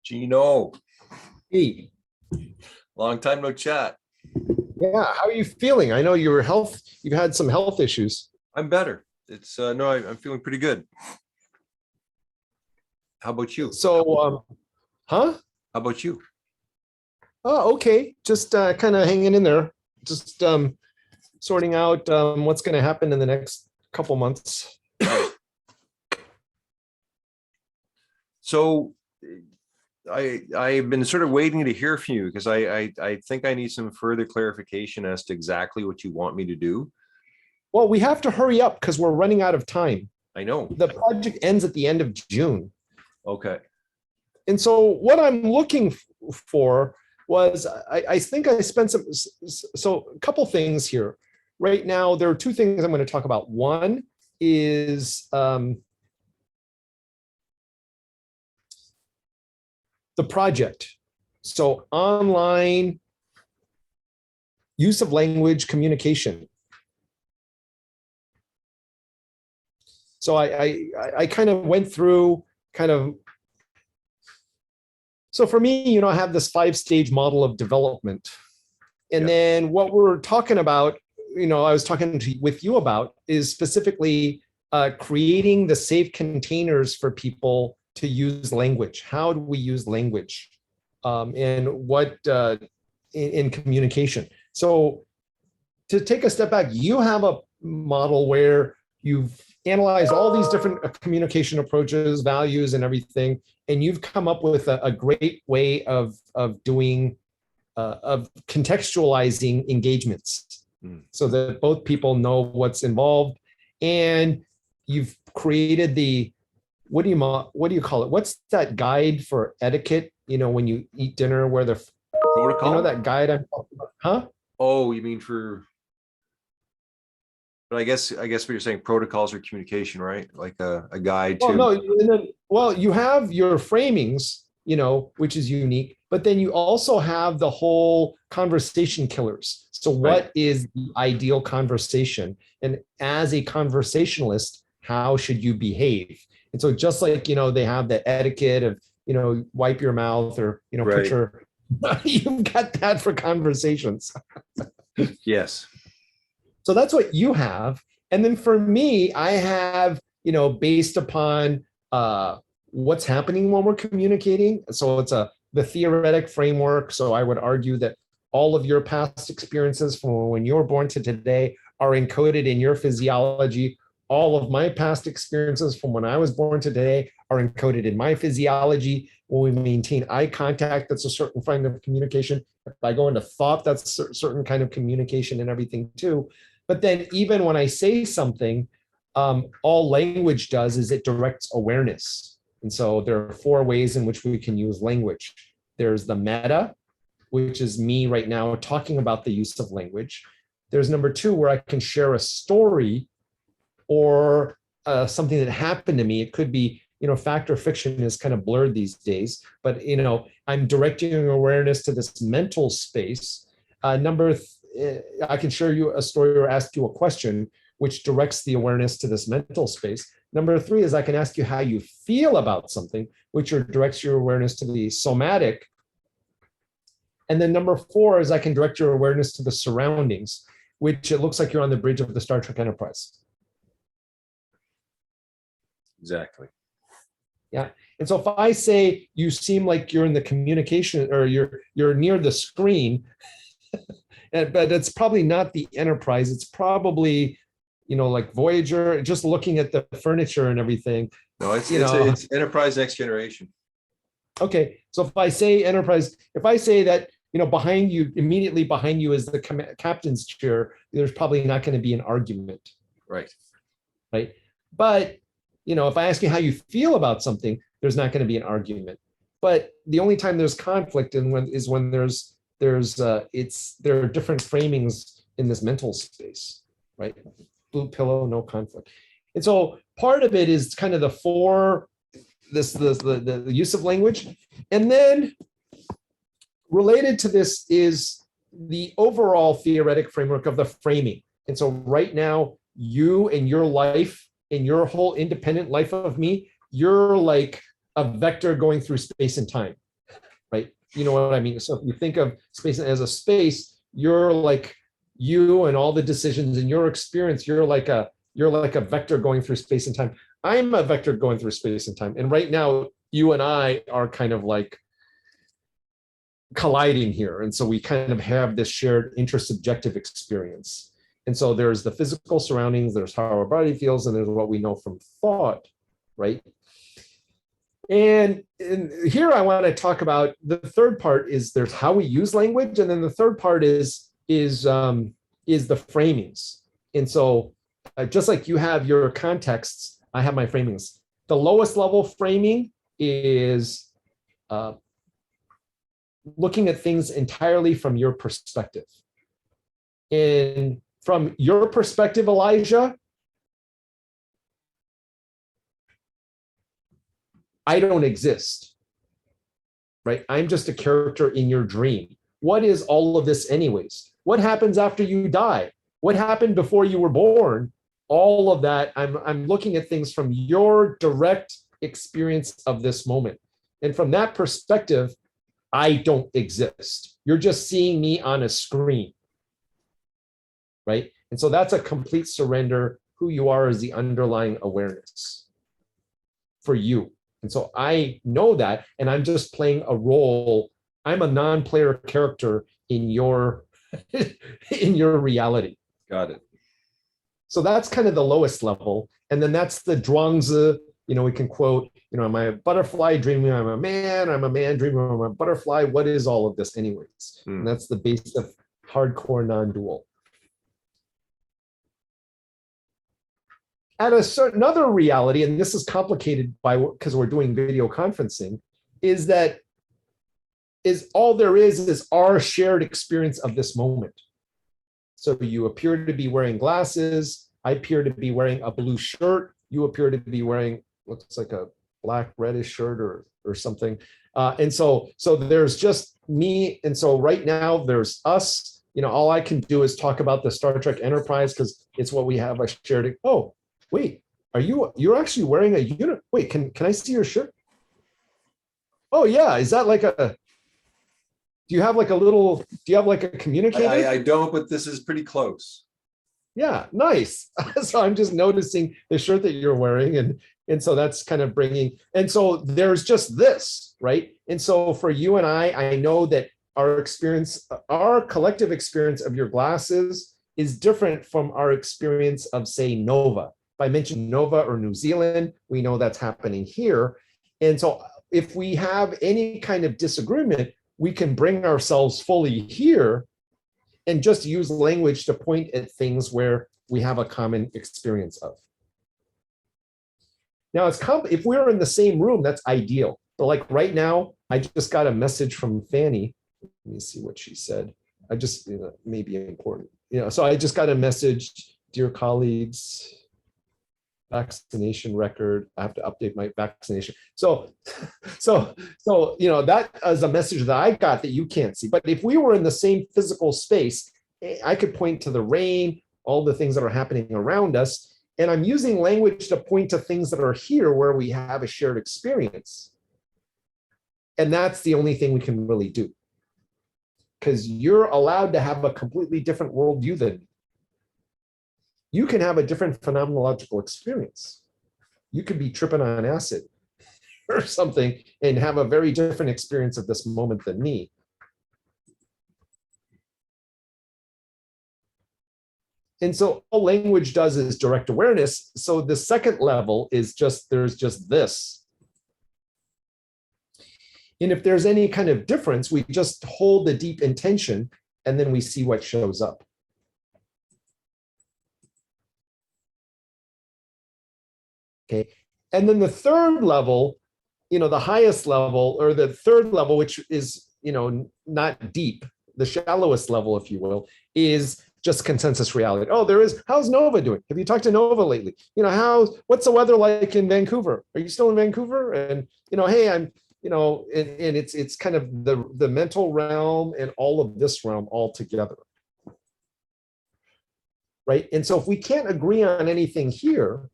Gino, Hey, long time no chat. yeah, how are you feeling? I know you've had some health issues. I'm better. It's no, I'm feeling pretty good. How about you? So, huh? How about you? Oh, okay. Just kind of hanging in there. Just sorting out what's going to happen in the next couple months. So I've been sort of waiting to hear from you because I think I need some further clarification as to exactly what you want me to do. Well, we have to hurry up because we're running out of time. I know. The project ends at the end of June. Okay. And so what I'm looking for was I think I spent so a couple things here. Right now, there are two things I'm going to talk about. One is the project. So online use of language communication. So I kind of went through kind of, so for me, I have this 5-stage model of development. And then what we're talking about, I was talking with you about is specifically creating the safe containers for people to use language. How do we use language? And what in communication? So to take a step back, you have a model where you've analyzed all these different communication approaches, values, and everything, and you've come up with a great way of doing of contextualizing engagements so that both people know what's involved. And you've created the what do you call it? What's that guide for etiquette? When you eat dinner, where the Protocol? that guide I'm talking about, huh? Oh, you mean for, but I guess what you're saying, protocols or communication, right? Like a guide Well, to. no, you have your framings, which is unique, but then you also have the whole conversation killers. So Right. what is the ideal conversation? And as a conversationalist, how should you behave? And so just like, they have the etiquette of, wipe your mouth or, put Right. your, you've got that for conversations. Yes. So that's what you have. And then for me, I have, based upon what's happening when we're communicating. So it's the theoretic framework. So I would argue that all of your past experiences from when you were born to today are encoded in your physiology. All of my past experiences from when I was born to today are encoded in my physiology. When we maintain eye contact, that's a certain kind of communication. If I go into thought, that's a certain kind of communication and everything too. But then even when I say something, all language does is it directs awareness. And so there are 4 ways in which we can use language. There's the meta, which is me right now talking about the use of language. There's number 2, where I can share a story or something that happened to me. It could be, fact or fiction is kind of blurred these days, but, I'm directing awareness to this mental space. I can share you a story or ask you a question, which directs the awareness to this mental space. Number 3 is I can ask you how you feel about something, which directs your awareness to the somatic. And then number 4 is I can direct your awareness to the surroundings, which it looks like you're on the bridge of the Star Trek Enterprise. Exactly. Yeah. And so if I say you seem like you're in the communication or you're near the screen, but it's probably not the Enterprise. It's probably, like Voyager, just looking at the furniture and everything. No, it's Enterprise Next Generation. Okay. So if I say Enterprise, if I say that, behind you, immediately behind you is the captain's chair, there's probably not going to be an argument. Right. Right. But, if I ask you how you feel about something, there's not going to be an argument. But the only time there's conflict is when there are different framings in this mental space, right? Blue pillow, no conflict. And so part of it is kind of the use of language. And then related to this is the overall theoretic framework of the framing. And so right now, you and your life and your whole independent life of me, you're like a vector going through space and time. you know what I mean? So if you think of space as a space, you're like you and all the decisions in your experience, you're like a vector going through space and time. I'm a vector going through space and time. And right now, you and I are kind of like colliding here. And so we kind of have this shared intersubjective experience. And so there's the physical surroundings, there's how our body feels, and there's what we know from thought, right? And here I want to talk about the third part is there's how we use language, and then the third part is the framings. And so just like you have your contexts, I have my framings. The lowest level framing is looking at things entirely from your perspective. And from your perspective, Elijah, I don't exist, right? I'm just a character in your dream. What is all of this anyways? What happens after you die? What happened before you were born? All of that, I'm looking at things from your direct experience of this moment. And from that perspective, I don't exist. You're just seeing me on a screen, right? And so that's a complete surrender. Who you are is the underlying awareness for you. And so I know that, and I'm just playing a role. I'm a non-player character in your in your reality. Got it. So that's kind of the lowest level. And then that's the Zhuangzi, we can quote, am I a butterfly dreaming I'm a man dreaming I'm a butterfly. What is all of this anyways? And that's the base of hardcore non-dual. At a certain other reality, and this is complicated because we're doing video conferencing, is all there is our shared experience of this moment. So you appear to be wearing glasses. I appear to be wearing a blue shirt. You appear to be wearing looks like a black reddish shirt or something. And so there's just me. And so right now there's us. All I can do is talk about the Star Trek Enterprise because it's what we have. I shared it. Oh, wait, you're actually wearing a unit? Wait, can I see your shirt? Oh yeah, is that like a? Do you have like a communicator? I don't, but this is pretty close. Yeah, nice. So I'm just noticing the shirt that you're wearing, and so that's kind of bringing. And so there's just this, right? And so for you and I know that our experience, our collective experience of your glasses is different from our experience of, say, Nova. If I mention Nova or New Zealand, we know that's happening here. And so if we have any kind of disagreement, we can bring ourselves fully here and just use language to point at things where we have a common experience of. Now, if we're in the same room, that's ideal. But like right now, I just got a message from Fanny. Let me see what she said. I just, may be important. So I just got a message, dear colleagues, vaccination record. I have to update my vaccination. So that is a message that I got that you can't see. But if we were in the same physical space, I could point to the rain, all the things that are happening around us. And I'm using language to point to things that are here where we have a shared experience. And that's the only thing we can really do. Because you're allowed to have a completely different worldview than me. You can have a different phenomenological experience. You could be tripping on acid or something and have a very different experience of this moment than me. And so all language does is direct awareness. So the second level is there's just this. And if there's any kind of difference, we just hold the deep intention and then we see what shows up. Okay. And then the third level, the highest level, or the third level, which is, not deep, the shallowest level, if you will, is just consensus reality. Oh, how's Nova doing? Have you talked to Nova lately? What's the weather like in Vancouver? Are you still in Vancouver? And, hey, I'm, and it's kind of the mental realm and all of this realm all together. Right. And so if we can't agree on anything here,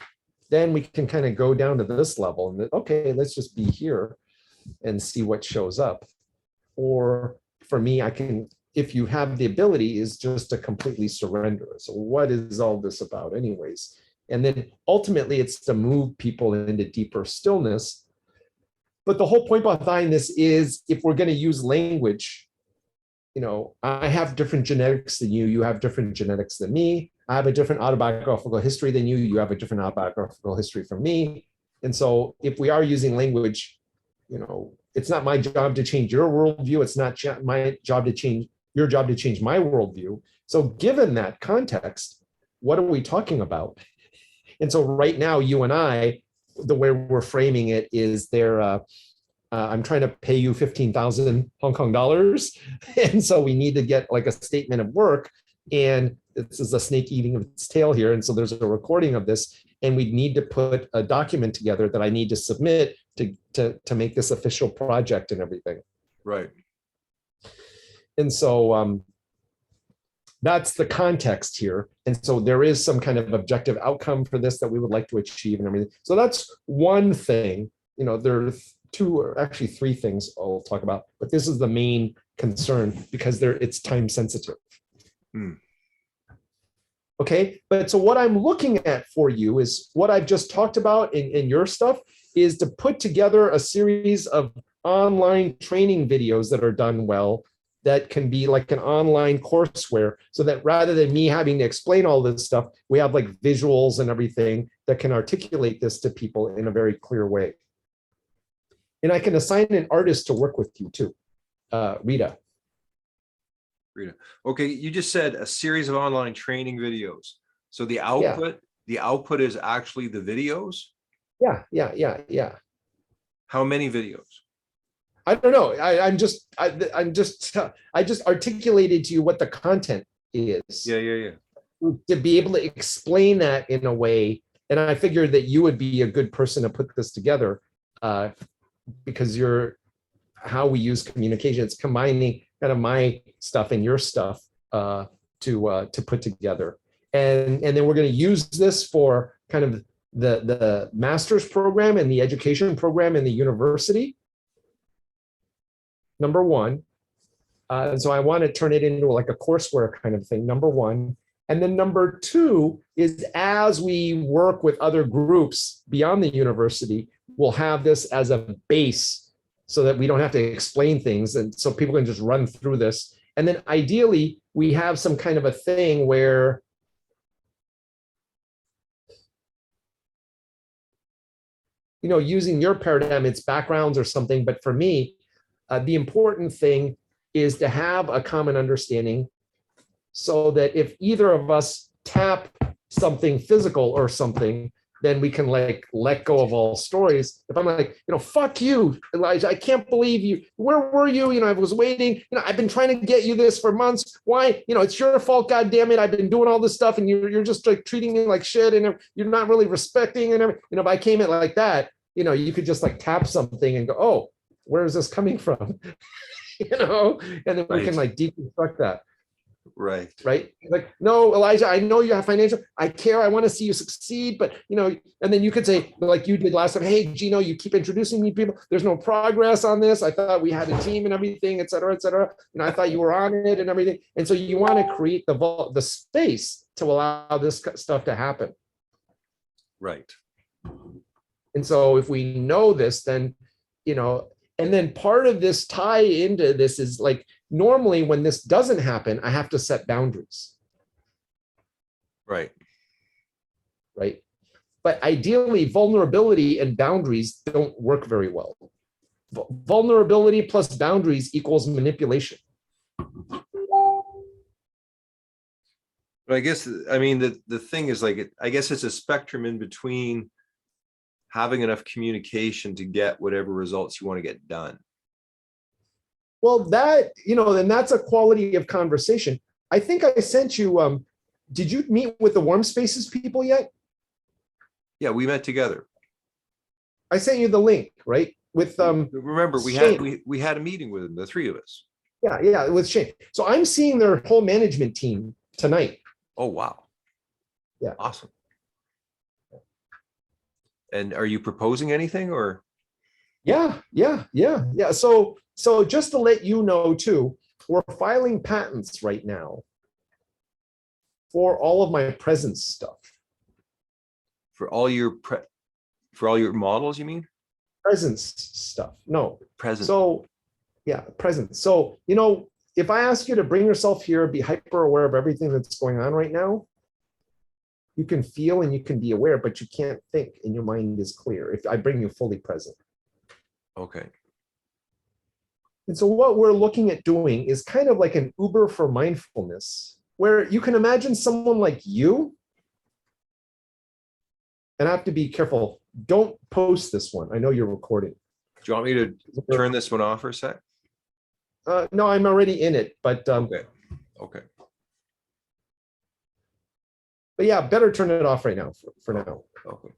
then we can kind of go down to this level and okay, let's just be here and see what shows up. or for me, I can, if you have the ability, is just to completely surrender. So what is all this about anyways? And then ultimately it's to move people into deeper stillness. But the whole point behind this is, if we're going to use language, I have different genetics than you, you have different genetics than me, I have a different autobiographical history than you, you have a different autobiographical history from me. And so if we are using language, it's not my job to change your worldview. It's not my job to change your job to change my worldview. So given that context, what are we talking about? And so right now, you and I, the way we're framing it is I'm trying to pay you 15,000 Hong Kong dollars. And so we need to get like a statement of work. And this is a snake eating of its tail here. And so there's a recording of this. And we need to put a document together that I need to submit to make this official project and everything. Right. And so that's the context here. And so there is some kind of objective outcome for this that we would like to achieve and everything. So that's one thing. There's two or actually three things I'll talk about, but this is the main concern because it's time sensitive. Okay, but so what I'm looking at for you is what I've just talked about in your stuff, is to put together a series of online training videos that are done well, that can be like an online courseware, so that rather than me having to explain all this stuff, we have like visuals and everything that can articulate this to people in a very clear way. And I can assign an artist to work with you too, Rita. Okay, you just said a series of online training videos. So the output is actually the videos? Yeah. How many videos? I don't know. I just articulated to you what the content is. Yeah. To be able to explain that in a way, and I figured that you would be a good person to put this together, because you're how we use communication. It's combining kind of my stuff and your stuff to put together, and then we're going to use this for kind of the master's program and the education program in the university. Number one. And so I want to turn it into like a courseware kind of thing, number one. And then number two is, as we work with other groups beyond the university, we'll have this as a base so that we don't have to explain things. And so people can just run through this. And then ideally, we have some kind of a thing where using your paradigm, it's backgrounds or something. But for me, the important thing is to have a common understanding, so that if either of us tap something physical or something, then we can like let go of all stories. If I'm like, fuck you, Elijah, I can't believe you. Where were you? I was waiting. I've been trying to get you this for months. Why? It's your fault. God damn it. I've been doing all this stuff and you're just like treating me like shit and you're not really respecting and everything. If I came at like that, you could just like tap something and go, oh, where is this coming from? And then we can like deconstruct that. Right. Like, no, Elijah, I know you have financial, I care, I want to see you succeed, but and then you could say, like you did last time, hey, Gino, you keep introducing me to people, there's no progress on this. I thought we had a team and everything, et cetera, et cetera. I thought you were on it and everything. And so you want to create the space to allow this stuff to happen. Right. And so if we know this, then, and then part of this tie into this is like, normally when this doesn't happen, I have to set boundaries. Right. But ideally, vulnerability and boundaries don't work very well. Vulnerability plus boundaries equals manipulation. But I guess, the thing is like, I guess it's a spectrum in between having enough communication to get whatever results you want to get done. Well, that, and that's a quality of conversation. I think I sent you, did you meet with the Warm Spaces people yet? Yeah, we met together. I sent you the link, right? With remember, we had a meeting with them, the three of us. Yeah, with Shane. So I'm seeing their whole management team tonight. Oh, wow. Yeah. Awesome. And are you proposing anything or? Yeah. So So just to let you know too, we're filing patents right now for all of my presence stuff. For all your models, you mean? Presence stuff. No. Present. So yeah, presence. So, you know, if I ask you to bring yourself here, be hyper aware of everything that's going on right now, you can feel and you can be aware, but you can't think and your mind is clear if I bring you fully present. Okay. And so what we're looking at doing is kind of like an Uber for mindfulness, where you can imagine someone like you, and I have to be careful. Don't post this one. I know you're recording. Do you want me to turn this one off for a sec? No, I'm already in it, but Okay. Okay. but yeah, better turn it off right now for now. Okay.